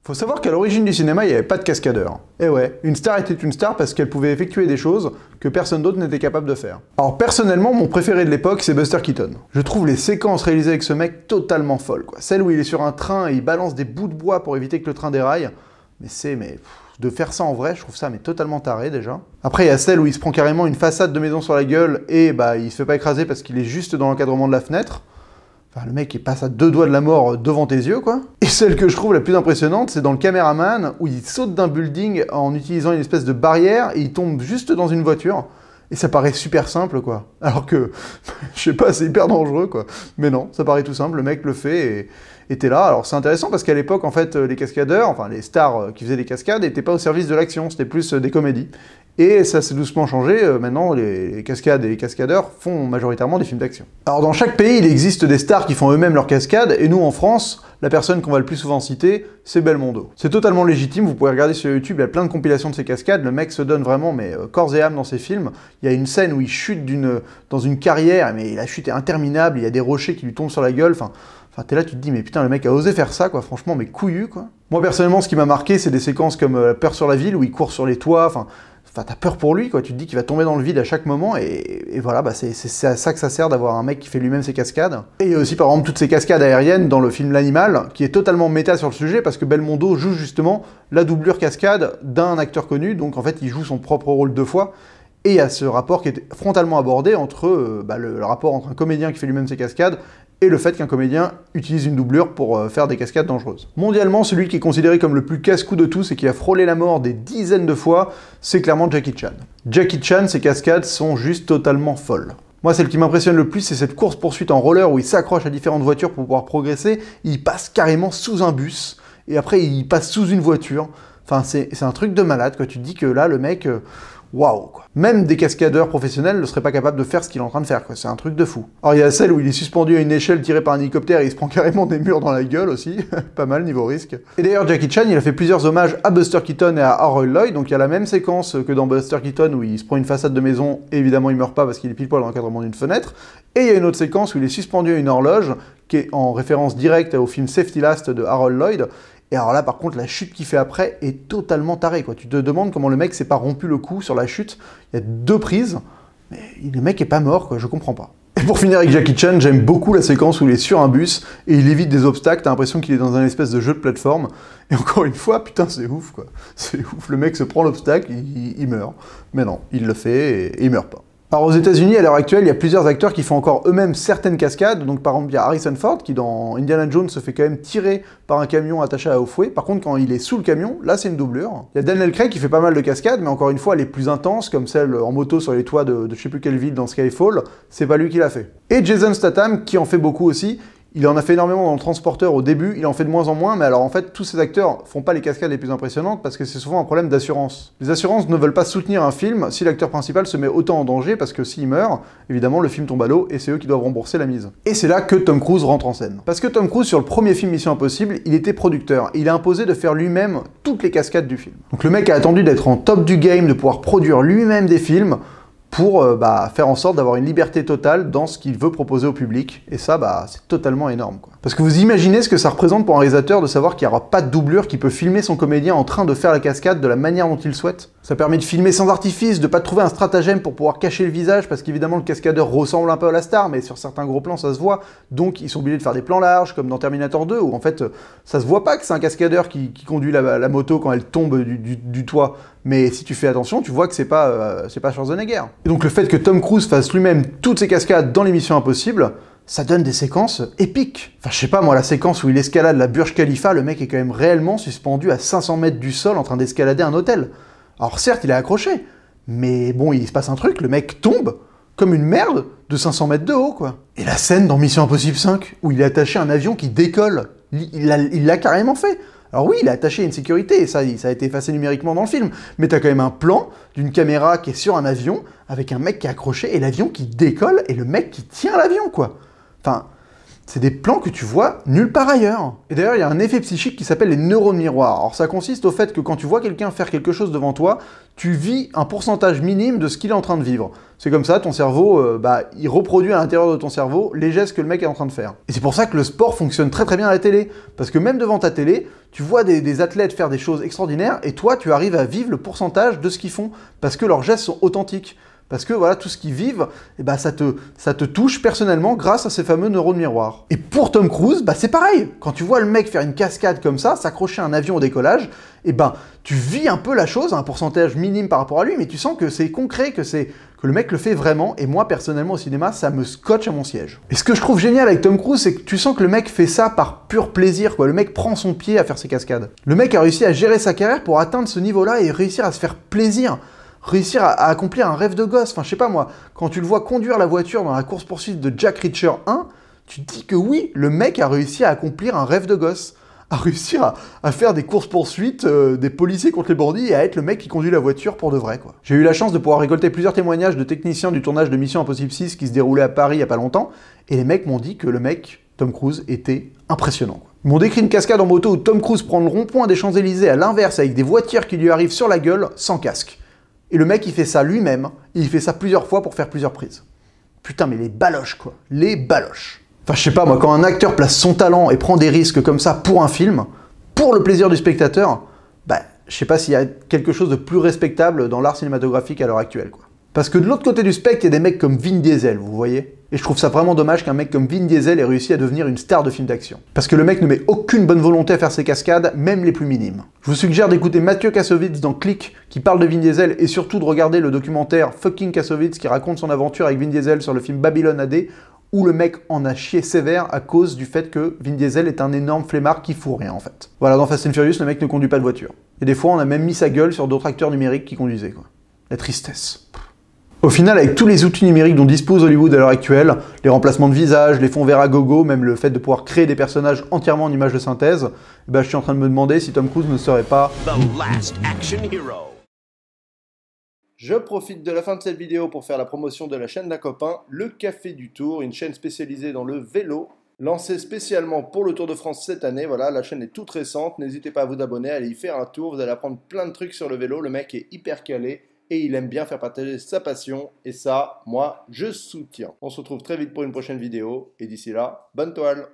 Faut savoir qu'à l'origine du cinéma, il n'y avait pas de cascadeur. Et ouais, une star était une star parce qu'elle pouvait effectuer des choses que personne d'autre n'était capable de faire. Alors personnellement, mon préféré de l'époque, c'est Buster Keaton. Je trouve les séquences réalisées avec ce mec totalement folles, quoi. Celle où il est sur un train et il balance des bouts de bois pour éviter que le train déraille, de faire ça en vrai, je trouve ça totalement taré déjà. Après, il y a celle où il se prend carrément une façade de maison sur la gueule et il se fait pas écraser parce qu'il est juste dans l'encadrement de la fenêtre. Enfin, le mec, il passe à 2 doigts de la mort devant tes yeux, quoi. Et celle que je trouve la plus impressionnante, c'est dans le Caméraman, où il saute d'un building en utilisant une espèce de barrière, et il tombe juste dans une voiture. Et ça paraît super simple, quoi. Alors que, je sais pas, c'est hyper dangereux, quoi. Mais non, ça paraît tout simple, le mec le fait, et t'es là. Alors c'est intéressant, parce qu'à l'époque, en fait, les cascadeurs, enfin les stars qui faisaient des cascades, n'étaient pas au service de l'action, c'était plus des comédies. Et ça s'est doucement changé, maintenant les cascades et les cascadeurs font majoritairement des films d'action. Alors dans chaque pays, il existe des stars qui font eux-mêmes leurs cascades, et nous en France, la personne qu'on va le plus souvent citer, c'est Belmondo. C'est totalement légitime, vous pouvez regarder sur YouTube, il y a plein de compilations de ses cascades, le mec se donne vraiment corps et âme dans ses films. Il y a une scène où il chute dans une carrière, mais la chute est interminable, il y a des rochers qui lui tombent sur la gueule, enfin t'es là, tu te dis, mais putain, le mec a osé faire ça, quoi, franchement, mais couillu, quoi. Moi personnellement, ce qui m'a marqué, c'est des séquences comme Peur sur la ville, où il court sur les toits, enfin, t'as peur pour lui, quoi. Tu te dis qu'il va tomber dans le vide à chaque moment, et voilà, c'est à ça que ça sert d'avoir un mec qui fait lui-même ses cascades. Et il y a aussi, par exemple, toutes ces cascades aériennes dans le film L'Animal, qui est totalement méta sur le sujet, parce que Belmondo joue justement la doublure cascade d'un acteur connu, donc en fait, il joue son propre rôle 2 fois, et il y a ce rapport qui est frontalement abordé entre le rapport entre un comédien qui fait lui-même ses cascades et le fait qu'un comédien utilise une doublure pour faire des cascades dangereuses. Mondialement, celui qui est considéré comme le plus casse-cou de tous et qui a frôlé la mort des dizaines de fois, c'est clairement Jackie Chan. Jackie Chan, ses cascades sont juste totalement folles. Moi, celle qui m'impressionne le plus, c'est cette course-poursuite en roller où il s'accroche à différentes voitures pour pouvoir progresser, il passe carrément sous un bus, et après il passe sous une voiture. Enfin, c'est un truc de malade, quoi. Tu te dis que là, le mec... waouh, quoi. Même des cascadeurs professionnels ne seraient pas capables de faire ce qu'il est en train de faire, quoi. C'est un truc de fou. Alors il y a celle où il est suspendu à une échelle tirée par un hélicoptère et il se prend carrément des murs dans la gueule aussi. Pas mal niveau risque. Et d'ailleurs Jackie Chan, il a fait plusieurs hommages à Buster Keaton et à Harold Lloyd, donc il y a la même séquence que dans Buster Keaton où il se prend une façade de maison et évidemment il meurt pas parce qu'il est pile poil dans l'encadrement d'une fenêtre. Et il y a une autre séquence où il est suspendu à une horloge, qui est en référence directe au film Safety Last de Harold Lloyd. Et alors là, par contre, la chute qu'il fait après est totalement tarée, quoi. Tu te demandes comment le mec s'est pas rompu le cou sur la chute. Il y a 2 prises, mais le mec est pas mort, quoi. Je comprends pas. Et pour finir avec Jackie Chan, j'aime beaucoup la séquence où il est sur un bus et il évite des obstacles. T'as l'impression qu'il est dans un espèce de jeu de plateforme. Et encore une fois, putain, c'est ouf, quoi. C'est ouf. Le mec se prend l'obstacle, il meurt. Mais non, il le fait et il meurt pas. Alors aux États-Unis, à l'heure actuelle, il y a plusieurs acteurs qui font encore eux-mêmes certaines cascades. Donc par exemple, il y a Harrison Ford qui dans Indiana Jones se fait quand même tirer par un camion attaché au fouet. Par contre, quand il est sous le camion, là c'est une doublure. Il y a Daniel Craig qui fait pas mal de cascades, mais encore une fois, les plus intenses, comme celle en moto sur les toits de je sais plus quelle ville dans Skyfall, c'est pas lui qui l'a fait. Et Jason Statham qui en fait beaucoup aussi. Il en a fait énormément dans le Transporteur au début, il en fait de moins en moins, mais alors en fait, tous ces acteurs font pas les cascades les plus impressionnantes parce que c'est souvent un problème d'assurance. Les assurances ne veulent pas soutenir un film si l'acteur principal se met autant en danger parce que s'il meurt, évidemment, le film tombe à l'eau et c'est eux qui doivent rembourser la mise. Et c'est là que Tom Cruise rentre en scène. Parce que Tom Cruise, sur le premier film Mission Impossible, il était producteur. Il a imposé de faire lui-même toutes les cascades du film. Donc le mec a attendu d'être en top du game, de pouvoir produire lui-même des films, pour faire en sorte d'avoir une liberté totale dans ce qu'il veut proposer au public. Et ça, c'est totalement énorme, quoi. Parce que vous imaginez ce que ça représente pour un réalisateur de savoir qu'il n'y aura pas de doublure qui peut filmer son comédien en train de faire la cascade de la manière dont il souhaite. Ça permet de filmer sans artifice, de pas trouver un stratagème pour pouvoir cacher le visage, parce qu'évidemment le cascadeur ressemble un peu à la star, mais sur certains gros plans ça se voit, donc ils sont obligés de faire des plans larges, comme dans Terminator 2, où en fait ça se voit pas que c'est un cascadeur qui conduit la moto quand elle tombe du toit. Mais si tu fais attention, tu vois que c'est pas Schwarzenegger. Et donc le fait que Tom Cruise fasse lui-même toutes ses cascades dans les Missions Impossibles, ça donne des séquences épiques. Enfin, je sais pas, moi, la séquence où il escalade la Burj Khalifa, le mec est quand même réellement suspendu à 500 mètres du sol en train d'escalader un hôtel. Alors certes, il est accroché, mais bon, il se passe un truc, le mec tombe comme une merde de 500 mètres de haut, quoi. Et la scène dans Mission Impossible 5, où il est attaché à un avion qui décolle, il l'a carrément fait. Alors oui, il est attaché à une sécurité, et ça a été effacé numériquement dans le film, mais t'as quand même un plan d'une caméra qui est sur un avion, avec un mec qui est accroché, et l'avion qui décolle, et le mec qui tient l'avion, quoi. Enfin, C'est des plans que tu vois nulle part ailleurs. Et d'ailleurs, il y a un effet psychique qui s'appelle les neurones miroirs. Alors ça consiste au fait que quand tu vois quelqu'un faire quelque chose devant toi, tu vis un pourcentage minime de ce qu'il est en train de vivre. C'est comme ça, ton cerveau, il reproduit à l'intérieur de ton cerveau les gestes que le mec est en train de faire. Et c'est pour ça que le sport fonctionne très très bien à la télé. Parce que même devant ta télé, tu vois des athlètes faire des choses extraordinaires et toi, tu arrives à vivre le pourcentage de ce qu'ils font. Parce que leurs gestes sont authentiques. Parce que voilà, tout ce qu'ils vivent, ça te touche personnellement grâce à ces fameux neurones miroirs. Et pour Tom Cruise, c'est pareil. Quand tu vois le mec faire une cascade comme ça, s'accrocher à un avion au décollage, tu vis un peu la chose à un pourcentage minime par rapport à lui, mais tu sens que c'est concret, que le mec le fait vraiment, et moi personnellement au cinéma, ça me scotche à mon siège. Et ce que je trouve génial avec Tom Cruise, c'est que tu sens que le mec fait ça par pur plaisir, quoi. Le mec prend son pied à faire ses cascades. Le mec a réussi à gérer sa carrière pour atteindre ce niveau-là et réussir à se faire plaisir. Réussir à accomplir un rêve de gosse. Enfin, je sais pas moi, quand tu le vois conduire la voiture dans la course-poursuite de Jack Reacher 1, tu te dis que oui, le mec a réussi à accomplir un rêve de gosse. A réussir à faire des courses-poursuites, des policiers contre les bandits et à être le mec qui conduit la voiture pour de vrai, quoi. J'ai eu la chance de pouvoir récolter plusieurs témoignages de techniciens du tournage de Mission Impossible 6 qui se déroulait à Paris il y a pas longtemps, et les mecs m'ont dit que le mec, Tom Cruise, était impressionnant, quoi. Ils m'ont décrit une cascade en moto où Tom Cruise prend le rond-point des Champs-Élysées à l'inverse avec des voitures qui lui arrivent sur la gueule sans casque. Et le mec, il fait ça lui-même, et il fait ça plusieurs fois pour faire plusieurs prises. Putain, mais les baloches, quoi. Les baloches. Enfin, je sais pas, moi, quand un acteur place son talent et prend des risques comme ça pour un film, pour le plaisir du spectateur, je sais pas s'il y a quelque chose de plus respectable dans l'art cinématographique à l'heure actuelle, quoi. Parce que de l'autre côté du spectre, il y a des mecs comme Vin Diesel, vous voyez? Et je trouve ça vraiment dommage qu'un mec comme Vin Diesel ait réussi à devenir une star de film d'action. Parce que le mec ne met aucune bonne volonté à faire ses cascades, même les plus minimes. Je vous suggère d'écouter Mathieu Kassovitz dans Click, qui parle de Vin Diesel, et surtout de regarder le documentaire Fucking Kassovitz, qui raconte son aventure avec Vin Diesel sur le film Babylon AD, où le mec en a chié sévère à cause du fait que Vin Diesel est un énorme flemmard qui fout rien, en fait. Voilà, dans Fast and Furious, le mec ne conduit pas de voiture. Et des fois, on a même mis sa gueule sur d'autres acteurs numériques qui conduisaient, quoi. La tristesse. Au final, avec tous les outils numériques dont dispose Hollywood à l'heure actuelle, les remplacements de visage, les fonds verts à gogo, même le fait de pouvoir créer des personnages entièrement en images de synthèse, je suis en train de me demander si Tom Cruise ne serait pas The Last Action Hero. Je profite de la fin de cette vidéo pour faire la promotion de la chaîne d'un copain, Le Café du Tour, une chaîne spécialisée dans le vélo, lancée spécialement pour le Tour de France cette année. Voilà, la chaîne est toute récente, n'hésitez pas à vous abonner, allez y faire un tour, vous allez apprendre plein de trucs sur le vélo, le mec est hyper calé. Et il aime bien faire partager sa passion, et ça, moi, je soutiens. On se retrouve très vite pour une prochaine vidéo, et d'ici là, bonne toile!